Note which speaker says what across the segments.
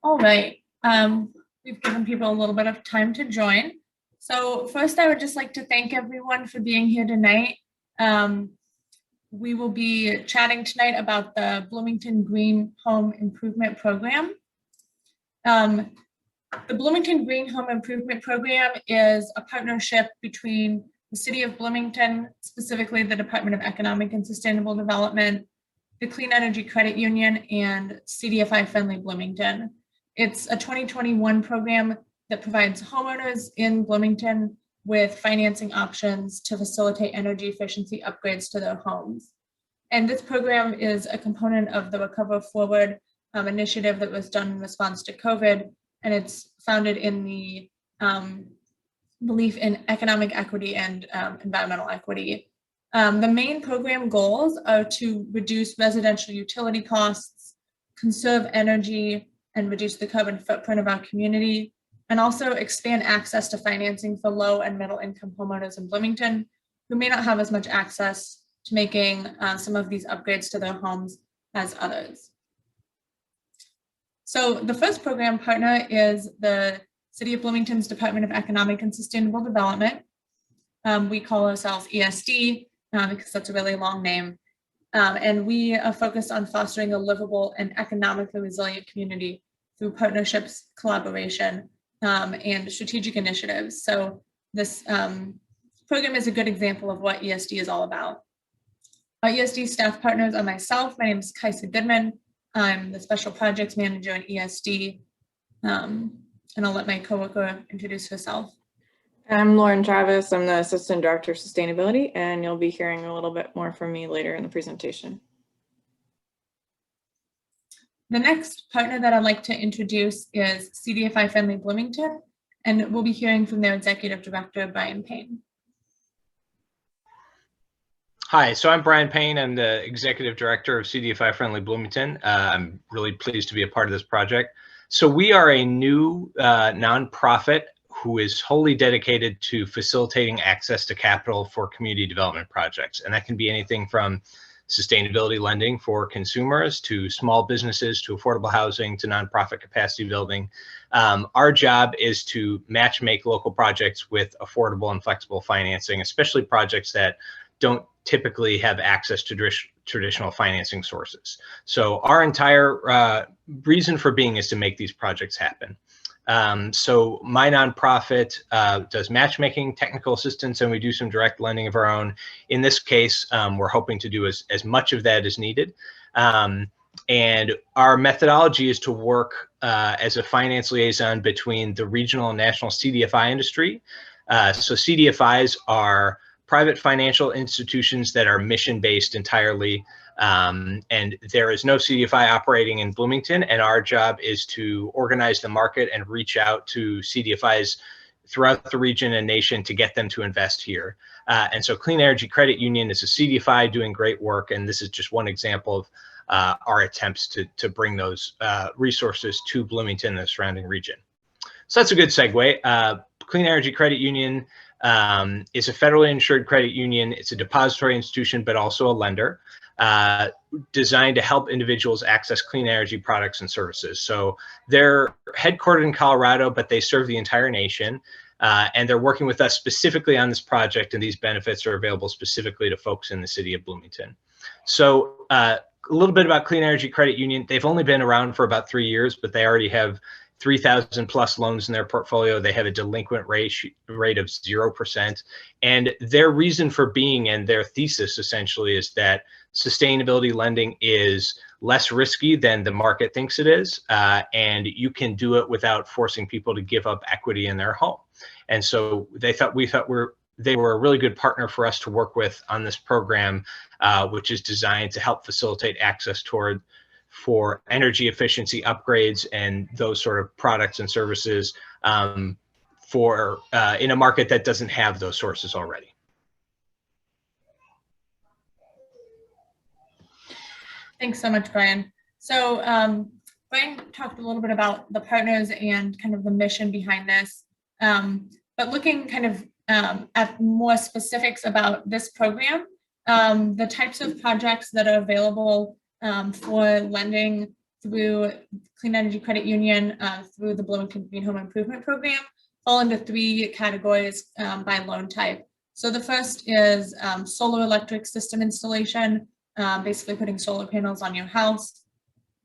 Speaker 1: All right. We've given people a little bit of time to join. So first, I would just like to thank everyone for being here tonight. We will be chatting tonight about the Bloomington Green Home Improvement Program. The Bloomington Green Home Improvement Program is a partnership between the City of Bloomington, specifically the Department of Economic and Sustainable Development, the Clean Energy Credit Union, and CDFI Friendly Bloomington. It's a 2021 program that provides homeowners in Bloomington with financing options to facilitate energy efficiency upgrades to their homes. And this program is a component of the Recover Forward initiative that was done in response to COVID, and it's founded in the belief in economic equity and environmental equity. The main program goals are to reduce residential utility costs, conserve energy, and reduce the carbon footprint of our community, and also expand access to financing for low and middle income homeowners in Bloomington who may not have as much access to making some of these upgrades to their homes as others. So the first program partner is the City of Bloomington's Department of Economic and Sustainable Development. We call ourselves ESD because that's a really long name. And we are focused on fostering a livable and economically resilient community through partnerships, collaboration, and strategic initiatives. So this program is a good example of what ESD is all about. Our ESD staff partners are myself. My name is Kaisa Goodman. I'm the Special Projects Manager at ESD. And I'll let my coworker introduce herself.
Speaker 2: I'm Lauren Travis. I'm the Assistant Director of Sustainability, and you'll be hearing a little bit more from me later in the presentation.
Speaker 1: The next partner that I'd like to introduce is CDFI Friendly Bloomington, and we'll be hearing from their Executive Director, Brian Payne.
Speaker 3: Hi, so I'm Brian Payne. I'm the Executive Director of CDFI Friendly Bloomington. I'm really pleased to be a part of this project. So we are a new nonprofit who is wholly dedicated to facilitating access to capital for community development projects. And that can be anything from sustainability lending for consumers to small businesses to affordable housing to nonprofit capacity building. Our job is to match make local projects with affordable and flexible financing, especially projects that don't typically have access to traditional financing sources. So our entire reason for being is to make these projects happen. So my nonprofit does matchmaking, technical assistance, and we do some direct lending of our own. In this case, we're hoping to do as much of that as needed. And our methodology is to work as a finance liaison between the regional and national CDFI industry. So CDFIs are private financial institutions that are mission-based entirely. And there is no CDFI operating in Bloomington, and our job is to organize the market and reach out to CDFIs throughout the region and nation to get them to invest here. And so Clean Energy Credit Union is a CDFI doing great work, and this is just one example of our attempts to bring those resources to Bloomington and the surrounding region. So that's a good segue. Clean Energy Credit Union is a federally insured credit union. It's a depository institution, but also a lender. Designed to help individuals access clean energy products and services. So they're headquartered in Colorado, but they serve the entire nation. And they're working with us specifically on this project, and these benefits are available specifically to folks in the city of Bloomington. So a little bit about Clean Energy Credit Union. They've only been around for about 3 years, but they already have 3,000 plus loans in their portfolio. They have a delinquent rate of 0%. And their reason for being and their thesis essentially is that sustainability lending is less risky than the market thinks it is. And you can do it without forcing people to give up equity in their home. And so they thought they were a really good partner for us to work with on this program, which is designed to help facilitate access for energy efficiency upgrades and those sort of products and services in a market that doesn't have those sources already.
Speaker 1: Thanks so much, Brian. So Brian talked a little bit about the partners and kind of the mission behind this, but looking kind of at more specifics about this program, the types of projects that are available for lending through Clean Energy Credit Union through the Bloomington Green Home Improvement Program fall into 3 categories by loan type. So the first is solar electric system installation, basically putting solar panels on your house.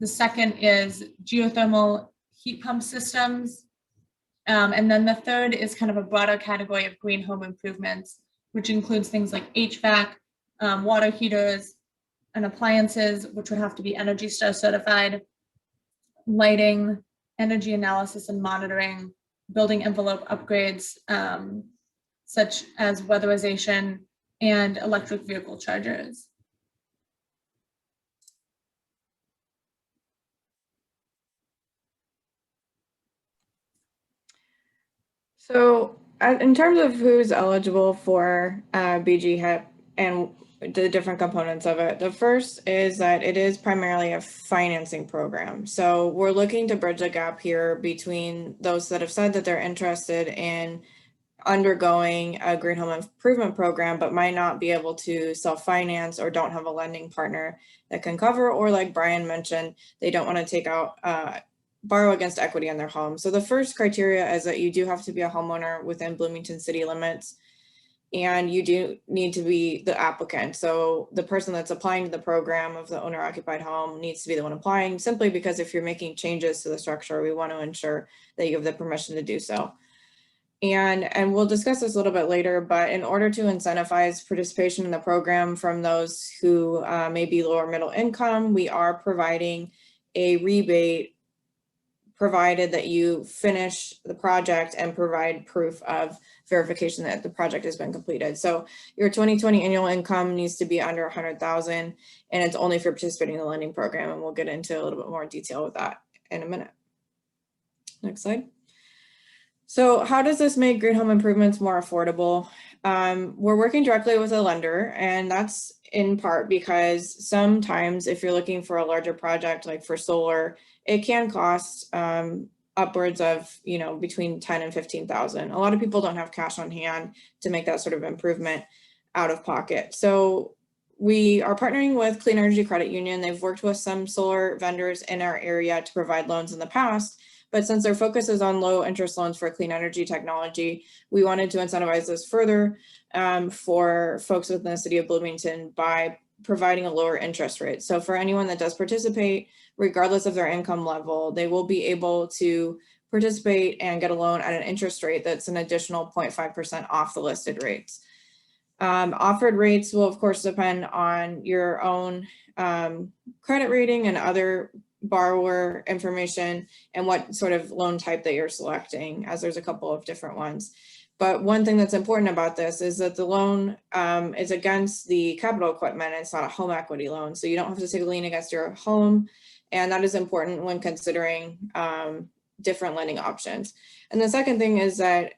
Speaker 1: The second is geothermal heat pump systems. And then the third is kind of a broader category of green home improvements, which includes things like HVAC, water heaters, and appliances, which would have to be Energy Star certified, lighting, energy analysis and monitoring, building envelope upgrades, such as weatherization and electric vehicle chargers.
Speaker 2: So in terms of who's eligible for BGHIP and the different components of it, the first is that it is primarily a financing program. So we're looking to bridge a gap here between those that have said that they're interested in undergoing a green home improvement program, but might not be able to self-finance or don't have a lending partner that can cover, or like Brian mentioned, they don't want to take out borrow against equity in their home. So the first criteria is that you do have to be a homeowner within Bloomington city limits, and you do need to be the applicant. So the person that's applying to the program of the owner occupied home needs to be the one applying, simply because if you're making changes to the structure, we want to ensure that you have the permission to do so. And we'll discuss this a little bit later, but in order to incentivize participation in the program from those who may be lower middle income, we are providing a rebate provided that you finish the project and provide proof of verification that the project has been completed. So your 2020 annual income needs to be under 100,000, and it's only if you're participating in the lending program. And we'll get into a little bit more detail with that in a minute. Next slide. So how does this make green home improvements more affordable? We're working directly with a lender, and that's in part because sometimes if you're looking for a larger project, like for solar, it can cost upwards of, between 10 and 15,000. A lot of people don't have cash on hand to make that sort of improvement out of pocket. So we are partnering with Clean Energy Credit Union. They've worked with some solar vendors in our area to provide loans in the past, but since their focus is on low interest loans for clean energy technology, we wanted to incentivize this further for folks within the city of Bloomington by providing a lower interest rate. So for anyone that does participate, regardless of their income level, they will be able to participate and get a loan at an interest rate that's an additional 0.5% off the listed rates. Offered rates will of course depend on your own credit rating and other borrower information and what sort of loan type that you're selecting, as there's a couple of different ones. But one thing that's important about this is that the loan is against the capital equipment. It's not a home equity loan, so you don't have to take a lien against your home, and that is important when considering different lending options. And the second thing is that,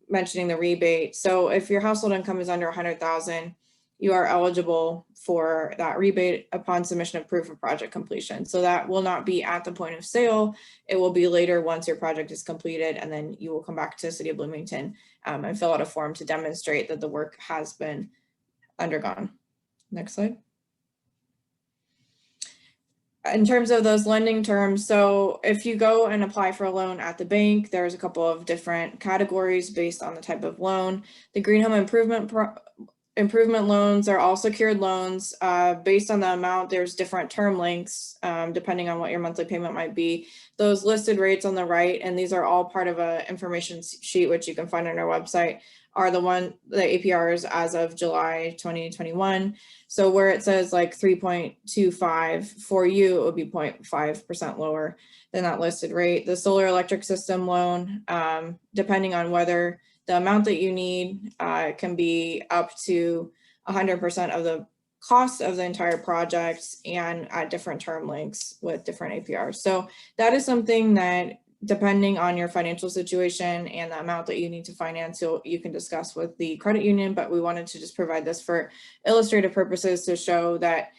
Speaker 2: mentioning the rebate, so if your household income is under 100,000, you are eligible for that rebate upon submission of proof of project completion. So that will not be at the point of sale. It will be later once your project is completed, and then you will come back to the city of Bloomington and fill out a form to demonstrate that the work has been undergone. Next slide. In terms of those lending terms, so if you go and apply for a loan at the bank, there's a couple of different categories based on the type of loan. The green home improvement loans are all secured loans. Based on the amount, there's different term lengths depending on what your monthly payment might be. Those listed rates on the right, and these are all part of an information sheet which you can find on our website, are the APRs as of July 2021. So where it says like 3.25 for you, it would be 0.5% lower than that listed rate. The solar electric system loan, depending on whether the amount that you need can be up to 100% of the cost of the entire project, and at different term lengths with different APRs. So that is something that, depending on your financial situation and the amount that you need to finance, you can discuss with the credit union, but we wanted to just provide this for illustrative purposes to show that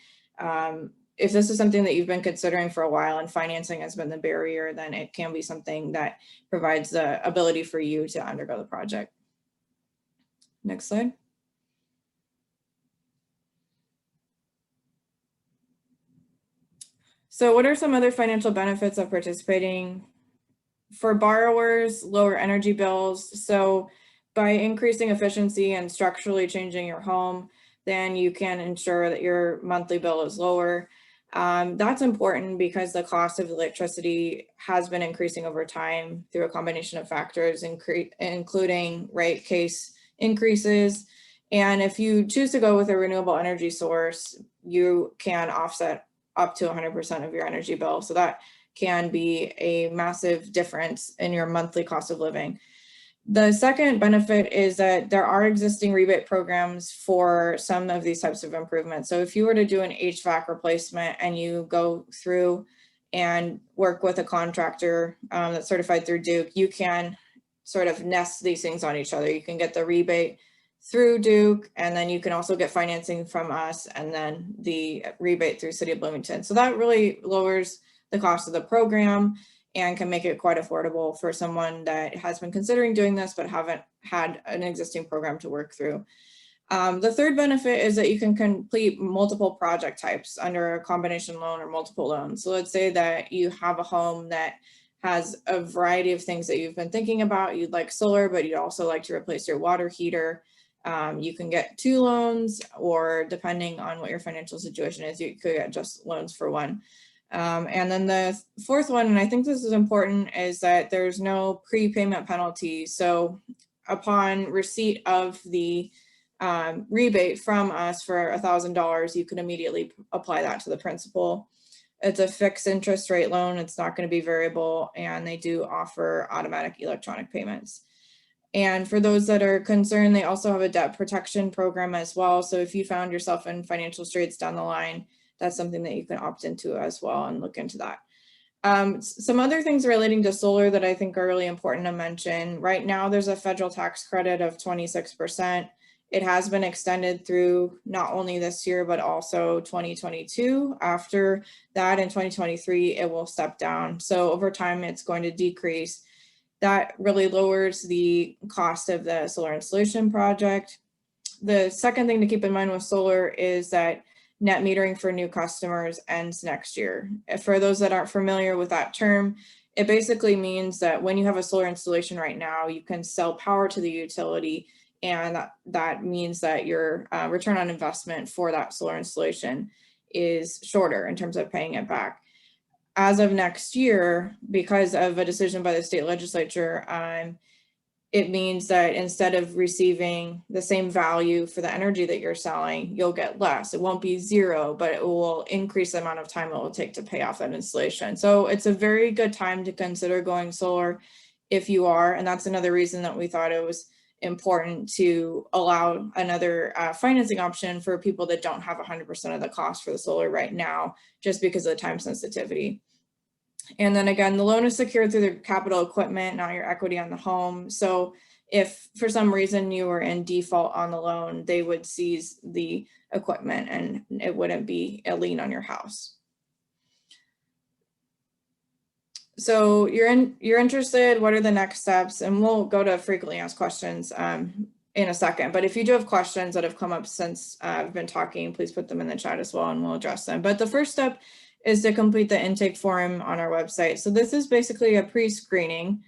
Speaker 2: if this is something that you've been considering for a while and financing has been the barrier, then it can be something that provides the ability for you to undergo the project. Next slide. So what are some other financial benefits of participating? For borrowers, lower energy bills. So by increasing efficiency and structurally changing your home, then you can ensure that your monthly bill is lower. That's important because the cost of electricity has been increasing over time through a combination of factors, including rate case increases. And if you choose to go with a renewable energy source, you can offset up to 100% of your energy bill. So that can be a massive difference in your monthly cost of living. The second benefit is that there are existing rebate programs for some of these types of improvements. So if you were to do an HVAC replacement and you go through and work with a contractor that's certified through Duke, you can sort of nest these things on each other. You can get the rebate through Duke, and then you can also get financing from us, and then the rebate through City of Bloomington. So that really lowers the cost of the program and can make it quite affordable for someone that has been considering doing this but haven't had an existing program to work through. The third benefit is that you can complete multiple project types under a combination loan or multiple loans. So let's say that you have a home that has a variety of things that you've been thinking about. You'd like solar, but you'd also like to replace your water heater. You can get 2 loans, or depending on what your financial situation is, you could get just loans for one. And then the fourth one, and I think this is important, is that there's no prepayment penalty. So upon receipt of the rebate from us for $1,000, you can immediately apply that to the principal. It's a fixed interest rate loan. It's not going to be variable, and they do offer automatic electronic payments. And for those that are concerned, they also have a debt protection program as well. So if you found yourself in financial straits down the line, that's something that you can opt into as well and look into that. Some other things relating to solar that I think are really important to mention. Right now, there's a federal tax credit of 26%. It has been extended through not only this year, but also 2022. After that, in 2023, it will step down. So over time, it's going to decrease. That really lowers the cost of the solar installation project. The second thing to keep in mind with solar is that net metering for new customers ends next year. For those that aren't familiar with that term, it basically means that when you have a solar installation right now, you can sell power to the utility, and that means that your return on investment for that solar installation is shorter in terms of paying it back. As of next year, because of a decision by the state legislature, it means that instead of receiving the same value for the energy that you're selling, you'll get less. It won't be zero, but it will increase the amount of time it will take to pay off that installation. So it's a very good time to consider going solar if you are, and that's another reason that we thought it was important to allow another financing option for people that don't have 100% of the cost for the solar right now, just because of the time sensitivity. And then again, the loan is secured through the capital equipment, not your equity on the home. So if for some reason you were in default on the loan, they would seize the equipment and it wouldn't be a lien on your house. So you're interested, what are the next steps? And we'll go to frequently asked questions in a second. But if you do have questions that have come up since I've been talking, please put them in the chat as well and we'll address them. But the first step is to complete the intake form on our website. So this is basically a pre-screening.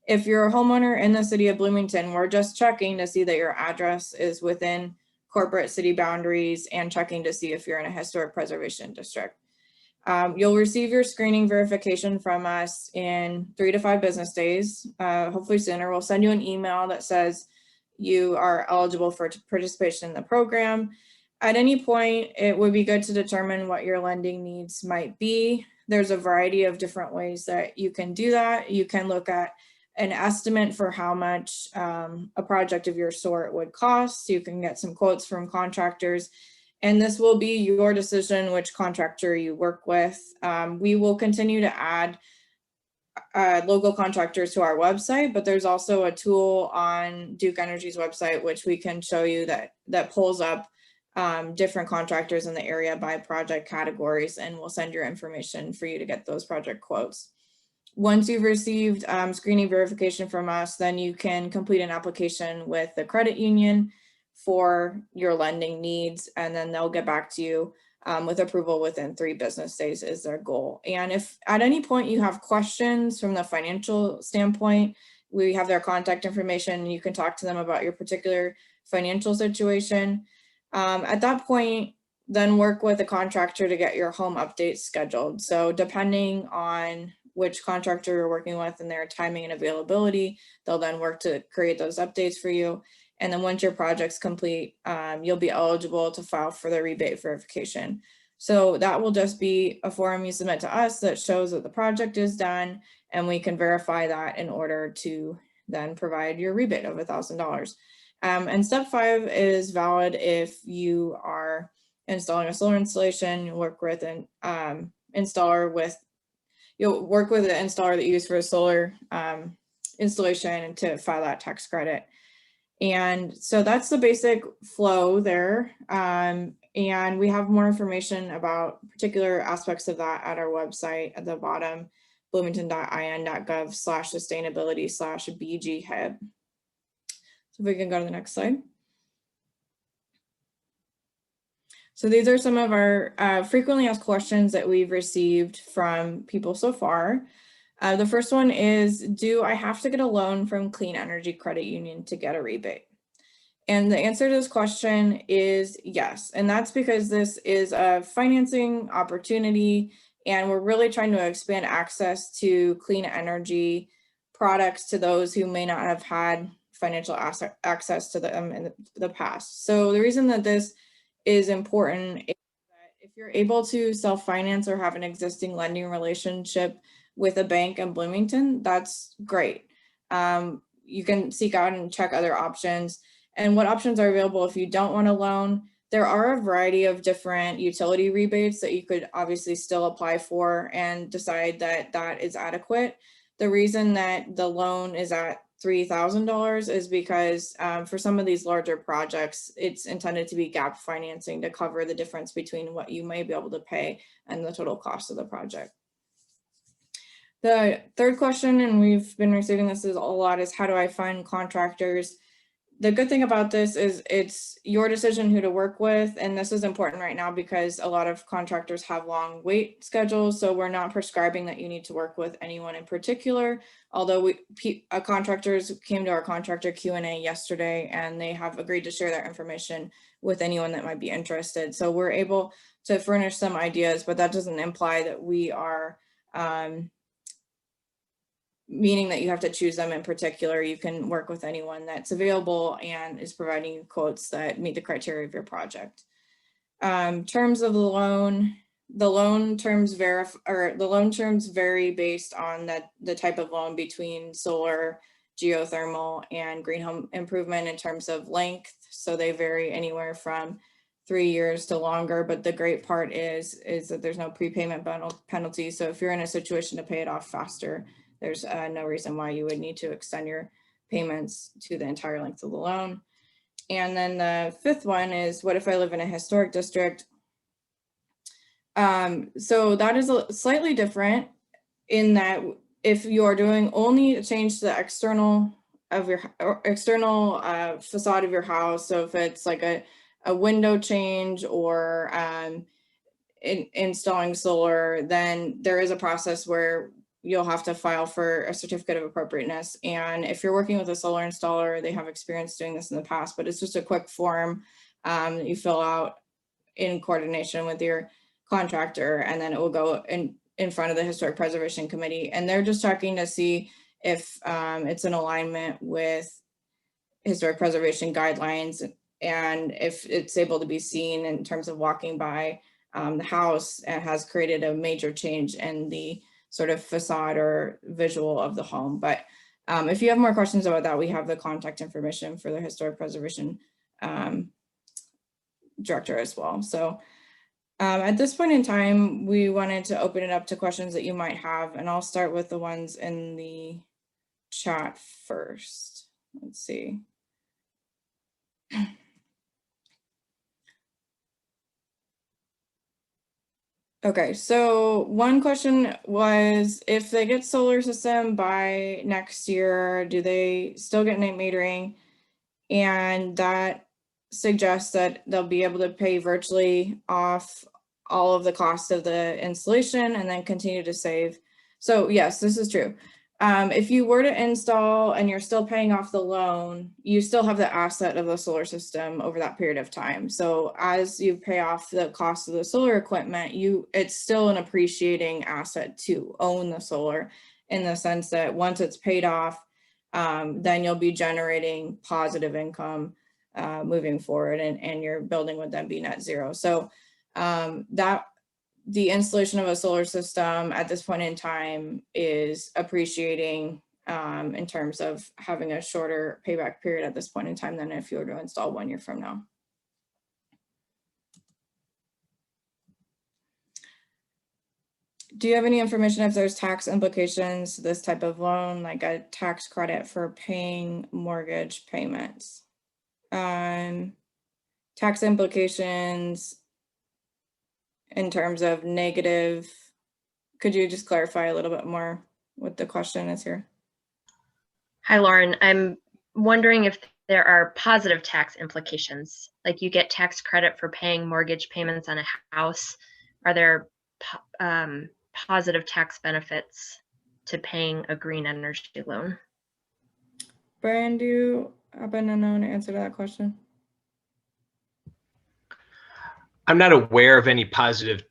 Speaker 2: If you're a homeowner in the city of Bloomington, we're just checking to see that your address is within corporate city boundaries and checking to see if you're in a historic preservation district. You'll receive your screening verification from us in 3 to 5 business days, hopefully sooner. We'll send you an email that says you are eligible for participation in the program. At any point, it would be good to determine what your lending needs might be. There's a variety of different ways that you can do that. You can look at an estimate for how much a project of your sort would cost. You can get some quotes from contractors, and this will be your decision which contractor you work with. We will continue to add local contractors to our website, but there's also a tool on Duke Energy's website which we can show you that pulls up different contractors in the area by project categories, and we'll send your information for you to get those project quotes. Once you've received screening verification from us, then you can complete an application with the credit union for your lending needs, and then they'll get back to you with approval within 3 business days is their goal. And if at any point you have questions from the financial standpoint, we have their contact information. You can talk to them about your particular financial situation. At that point, then work with a contractor to get your home updates scheduled. So depending on which contractor you're working with and their timing and availability, they'll then work to create those updates for you. And then once your project's complete, you'll be eligible to file for the rebate verification. So that will just be a form you submit to us that shows that the project is done, and we can verify that in order to then provide your rebate of $1,000. And step 5 is valid if you are installing a solar installation. You'll work with an installer you'll work with the installer that you use for a solar installation to file that tax credit. And so that's the basic flow there. And we have more information about particular aspects of that at our website at the bottom, bloomington.in.gov/sustainability/BGHIP. So if we can go to the next slide. So these are some of our frequently asked questions that we've received from people so far. The first one is, do I have to get a loan from Clean Energy Credit Union to get a rebate? And the answer to this question is yes. And that's because this is a financing opportunity, and we're really trying to expand access to clean energy products to those who may not have had financial access to them in the past. So the reason that this is important is that if you're able to self-finance or have an existing lending relationship with a bank in Bloomington, that's great. You can seek out and check other options. And what options are available if you don't want a loan? There are a variety of different utility rebates that you could obviously still apply for and decide that that is adequate. The reason that the loan is at $3,000 is because for some of these larger projects, it's intended to be gap financing to cover the difference between what you may be able to pay and the total cost of the project. The third question, and we've been receiving this a lot, is how do I find contractors? The good thing about this is it's your decision who to work with, and this is important right now because a lot of contractors have long wait schedules, so we're not prescribing that you need to work with anyone in particular, although contractors came to our contractor Q&A yesterday, and they have agreed to share their information with anyone that might be interested. So we're able to furnish some ideas, but that doesn't imply that we are meaning that you have to choose them in particular. You can work with anyone that's available and is providing you quotes that meet the criteria of your project. Terms of the loan terms vary based on the type of loan between solar, geothermal, and green home improvement in terms of length. So they vary anywhere from 3 years to longer, but the great part is that there's no prepayment penalty. So if you're in a situation to pay it off faster, there's no reason why you would need to extend your payments to the entire length of the loan. And then the fifth one is, what if I live in a historic district? So that is slightly different in that if you are doing only a change to the external facade of your house, so if it's like a window change or installing solar, then there is a process where you'll have to file for a certificate of appropriateness. And if you're working with a solar installer, they have experience doing this in the past, but it's just a quick form that you fill out in coordination with your contractor, and then it will go in front of the Historic Preservation Committee. And they're just checking to see if it's in alignment with historic preservation guidelines, and if it's able to be seen in terms of walking by the house and has created a major change in the sort of facade or visual of the home. But if you have more questions about that, we have the contact information for the Historic Preservation Director as well. So at this point in time, we wanted to open it up to questions that you might have, and I'll start with the ones in the chat first. Let's see. Okay, so one question was, if they get solar system by next year, do they still get night metering? And that suggests that they'll be able to pay virtually off all of the cost of the installation and then continue to save. So yes, this is true. If you were to install and you're still paying off the loan, you still have the asset of the solar system over that period of time. So as you pay off the cost of the solar equipment, it's still an appreciating asset to own the solar, in the sense that once it's paid off, then you'll be generating positive income moving forward, and your building would then be net zero. So the installation of a solar system at this point in time is appreciating in terms of having a shorter payback period at this point in time than if you were to install 1 year from now. Do you have any information if there's tax implications to this type of loan, like a tax credit for paying mortgage payments? Tax implications in terms of negative, could you just clarify a little bit more what the question is here?
Speaker 4: Hi, Lauren. I'm wondering if there are positive tax implications, like you get tax credit for paying mortgage payments on a house. Are there positive tax benefits to paying a green energy loan?
Speaker 2: Brian, do you happen to know an answer to that question?
Speaker 3: I'm not aware of any positive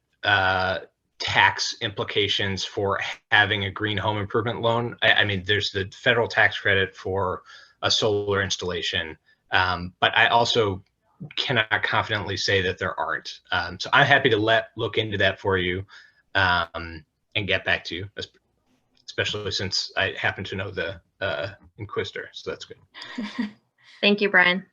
Speaker 3: tax implications for having a green home improvement loan. I mean, there's the federal tax credit for a solar installation, but I also cannot confidently say that there aren't. So I'm happy to look into that for you and get back to you, especially since I happen to know the inquisitor, so that's good.
Speaker 4: Thank you, Brian.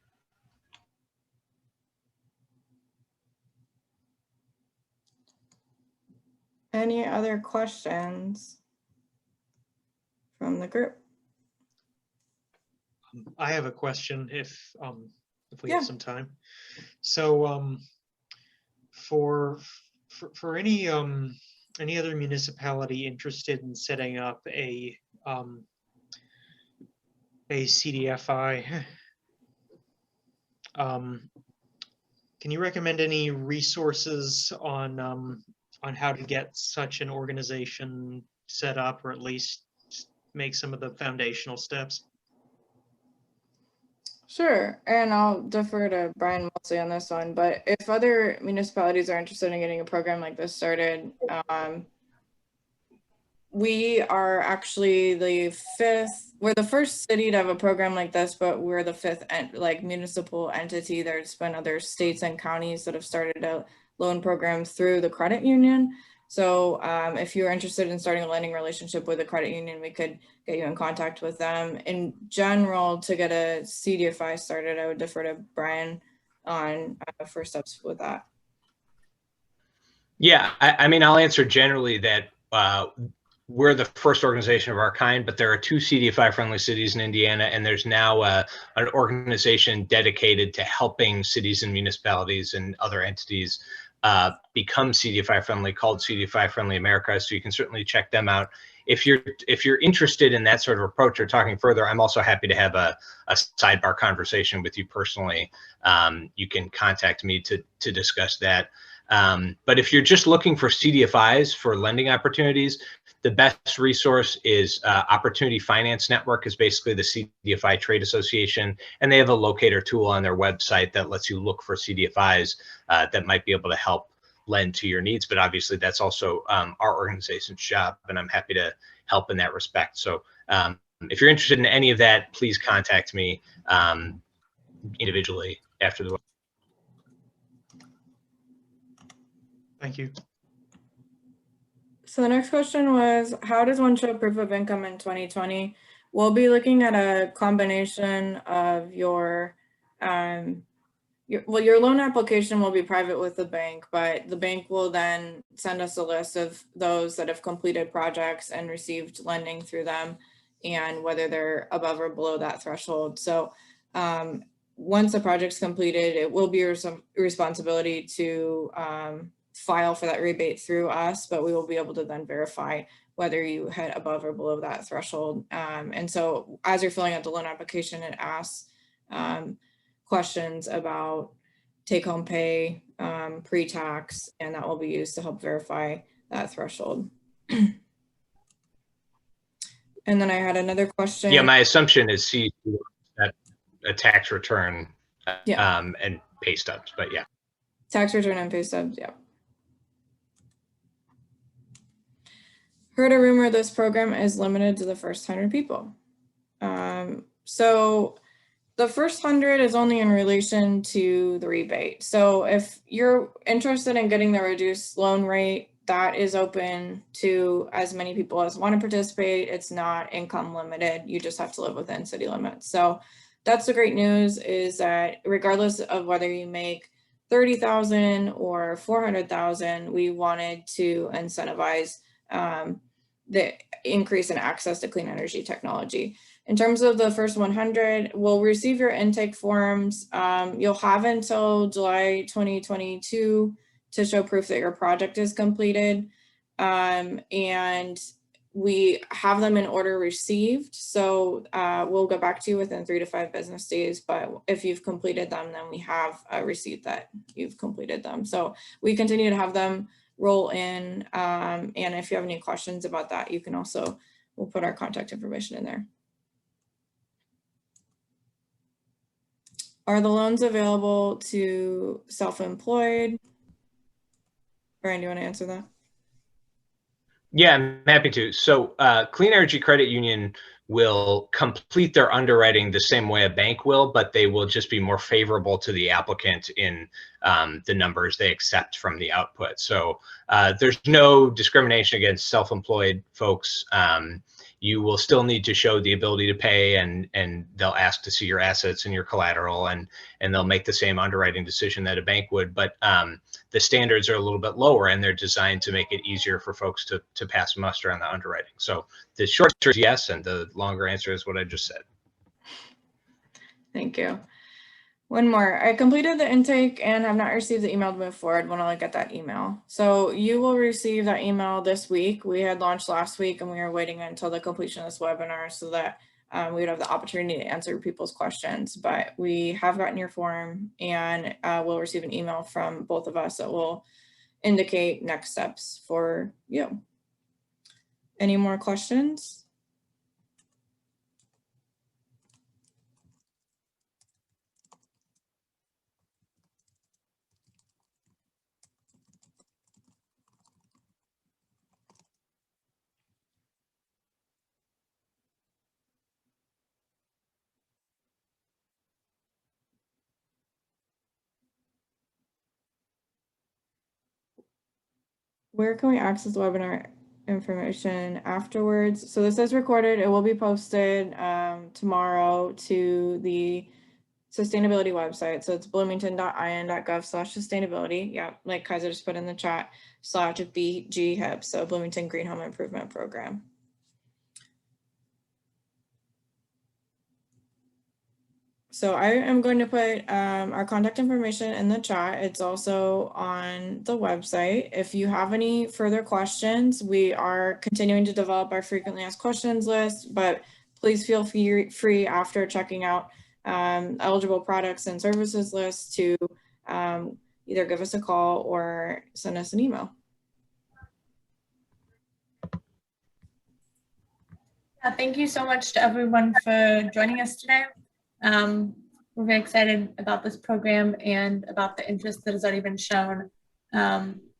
Speaker 2: Any other questions from the group?
Speaker 5: I have a question if we
Speaker 2: Yeah.
Speaker 5: have some time. So for any other municipality interested in setting up a CDFI, can you recommend any resources on how to get such an organization set up, or at least make some of the foundational steps?
Speaker 2: Sure, and I'll defer to Brian mostly on this one, but if other municipalities are interested in getting a program like this started, we are actually we're the first city to have a program like this, but we're the fifth municipal entity. There's been other states and counties that have started a loan program through the credit union. So if you're interested in starting a lending relationship with a credit union, we could get you in contact with them. In general, to get a CDFI started, I would defer to Brian on first steps with that.
Speaker 3: Yeah, I mean, I'll answer generally that we're the first organization of our kind, but there are 2 CDFI friendly cities in Indiana, and there's now an organization dedicated to helping cities and municipalities and other entities become CDFI friendly, called CDFI Friendly America. So you can certainly check them out. If you're interested in that sort of approach or talking further, I'm also happy to have a sidebar conversation with you personally. You can contact me to discuss that. But if you're just looking for CDFIs for lending opportunities, the best resource is Opportunity Finance Network, is basically the CDFI trade association, and they have a locator tool on their website that lets you look for CDFIs that might be able to help lend to your needs. But obviously that's also our organization's job, and I'm happy to help in that respect. So if you're interested in any of that, please contact me individually after the.
Speaker 5: Thank you.
Speaker 2: So the next question was, how does one show proof of income in 2020? We'll be looking at a combination of your loan application will be private with the bank, but the bank will then send us a list of those that have completed projects and received lending through them, and whether they're above or below that threshold. So once the project's completed, it will be your responsibility to file for that rebate through us, but we will be able to then verify whether you hit above or below that threshold. And so as you're filling out the loan application, it asks questions about take-home pay pre-tax, and that will be used to help verify that threshold. And then I had another question.
Speaker 3: Yeah, my assumption is that a tax return and pay stubs, but yeah.
Speaker 2: Tax return and pay stubs, yeah. Heard a rumor this program is limited to the first 100 people. So the first 100 is only in relation to the rebate. So if you're interested in getting the reduced loan rate, that is open to as many people as want to participate. It's not income limited. You just have to live within city limits. So that's the great news, is that regardless of whether you make 30,000 or 400,000, we wanted to incentivize the increase in access to clean energy technology. In terms of the first 100, we'll receive your intake forms. You'll have until July 2022 to show proof that your project is completed. And we have them in order received. So we'll get back to you within 3 to 5 business days. But if you've completed them, then we have a receipt that you've completed them. So we continue to have them roll in. And if you have any questions about that, you can also, we'll put our contact information in there. Are the loans available to self-employed? Brian, do you want to answer that?
Speaker 3: Yeah, I'm happy to. So Clean Energy Credit Union will complete their underwriting the same way a bank will, but they will just be more favorable to the applicant in the numbers they accept from the output. So there's no discrimination against self-employed folks. You will still need to show the ability to pay, and they'll ask to see your assets and your collateral, and they'll make the same underwriting decision that a bank would. But the standards are a little bit lower, and they're designed to make it easier for folks to pass muster on the underwriting. So the short answer is yes, and the longer answer is what I just said.
Speaker 2: Thank you. One more. I completed the intake and have not received the email to move forward. When will I get that email? So you will receive that email this week. We had launched last week, and we are waiting until the completion of this webinar so that we would have the opportunity to answer people's questions. But we have gotten your form, and we'll receive an email from both of us that will indicate next steps for you. Any more questions? Where can we access the webinar information afterwards? So this is recorded. It will be posted tomorrow to the sustainability website. So it's bloomington.in.gov/sustainability. Yeah, like Kaiser just put in the chat, /BGHIP. So Bloomington Green Home Improvement Program. So I am going to put our contact information in the chat. It's also on the website. If you have any further questions, we are continuing to develop our frequently asked questions list, but please feel free after checking out eligible products and services list to either give us a call or send us an email.
Speaker 1: Thank you so much to everyone for joining us today. We're very excited about this program and about the interest that has already been shown.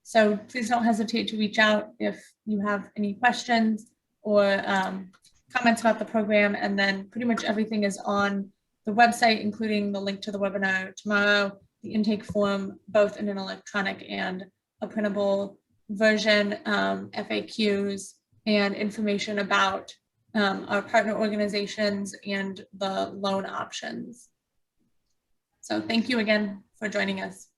Speaker 1: So please don't hesitate to reach out if you have any questions or comments about the program. And then pretty much everything is on the website, including the link to the webinar tomorrow, the intake form, both in an electronic and a printable version, FAQs, and information about our partner organizations and the loan options. So thank you again for joining us.